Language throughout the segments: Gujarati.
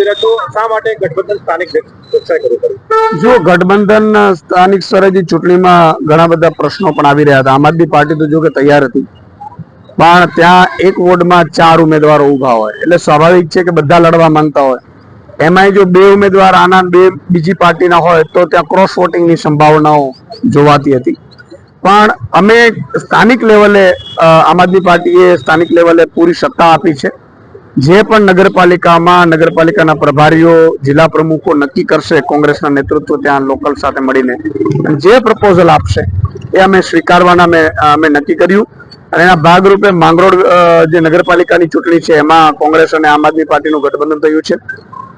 આવી રહ્યા તો શા માટે ગઠબંધન સ્થાનિક કક્ષાએ કરવું પડ્યું? જો ગઠબંધન સ્થાનિક સ્તરે જે ચૂંટણીમાં ઘણા બધા પ્રશ્નો પણ આવી રહ્યા હતા. આમ આદમી પાર્ટી તો જો કે તૈયાર હતી, પણ ત્યાં એક વોર્ડમાં 4 ઉમેદવારો ઉભા હોય એટલે સ્વાભાવિક છે કે બધા લડવા માંગતા હોય. એમાંય જો 2 ઉમેદવાર આના 2 બીજી પાર્ટીના હોય તો ત્યાં ક્રોસ વોટિંગની સંભાવનાઓ જોવાતી હતી. પણ અમે સ્થાનિક લેવલે આમ આદમી પાર્ટીએ સ્થાનિક લેવલે પૂરી સત્તા આપી છે. જે પણ નગરપાલિકામાં નગરપાલિકાના પ્રભારીઓ જિલ્લા પ્રમુખો નક્કી કરશે, કોંગ્રેસના નેતૃત્વ ત્યાં લોકલ સાથે મળીને જે પ્રપોઝલ આપશે એ અમે સ્વીકારવાના અમે નક્કી કર્યું. અને એના ભાગરૂપે માંગરોળ જે નગરપાલિકાની ચૂંટણી છે એમાં કોંગ્રેસ અને આમ આદમી પાર્ટીનું ગઠબંધન થયું છે.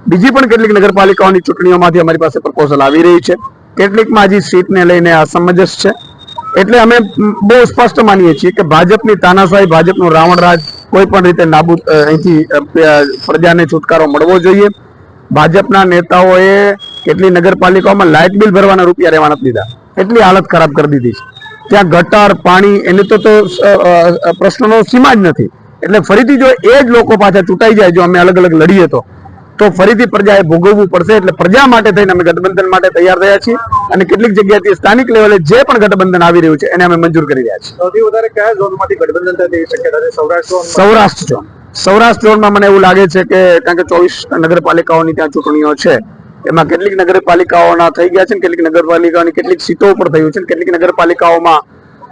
બીજી પણ કેટલીક નગરપાલિકાઓની ચૂંટણીઓમાંથી અમારી પાસે પ્રપોઝલ આવી રહી છે. કેટલીકમાં હજી સીટને લઈને અસમંજસ છે. એટલે અમે બહુ સ્પષ્ટ માનીએ છીએ કે ભાજપની તાનાશાહી, ભાજપનું રાવણ રાજ કોઈ પણ રીતે નાબૂદ, અહીંથી પ્રજાને છુટકારો મળવો જોઈએ. ભાજપના નેતાઓએ કેટલી નગરપાલિકાઓમાં લાઇટ બિલ ભરવાના રૂપિયા રહેવા નથી દીધા, એટલી હાલત ખરાબ કરી દીધી છે. ત્યાં ગટર પાણી એની તો પ્રશ્નનો સીમા જ નથી. એટલે ફરીથી જો એ જ લોકો પાછા ચૂંટાઈ જાય, જો અમે અલગ અલગ લડીએ તો ફરીથી પ્રજાએ ભોગવવું પડશે. એટલે પ્રજા માટે થઈને અમે ગઠબંધન માટે તૈયાર થયા છીએ અને કેટલીક જગ્યાએથી સ્થાનિક લેવલે જે પણ ગઠબંધન આવી રહ્યું છે એને અમે મંજૂર કરી રહ્યા છીએ. સૌથી વધારે કયા ઝોનમાંથી ગઠબંધન થાય તેવી શક્યતા છે? સૌરાષ્ટ્ર ઝોન. સૌરાષ્ટ્ર ઝોનમાં મને એવું લાગે છે કે કારણ કે 24 નગરપાલિકાઓની ત્યાં ચૂંટણીઓ છે, એમાં કેટલીક નગરપાલિકાઓના થઈ ગયા છે, કેટલીક નગરપાલિકાઓની કેટલીક સીટો ઉપર થયું છે, કેટલીક નગરપાલિકાઓમાં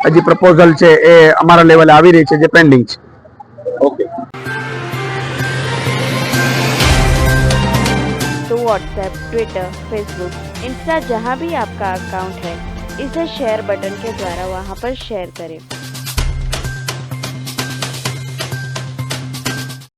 હજી પ્રપોઝલ છે એ અમારા લેવલે આવી રહી છે, જે પેન્ડિંગ છે. ઓકે. तो व्हाट्सएप, ट्विटर, फेसबुक, इंस्टा जहाँ भी आपका अकाउंट है, इसे शेयर बटन के द्वारा वहाँ पर शेयर करें.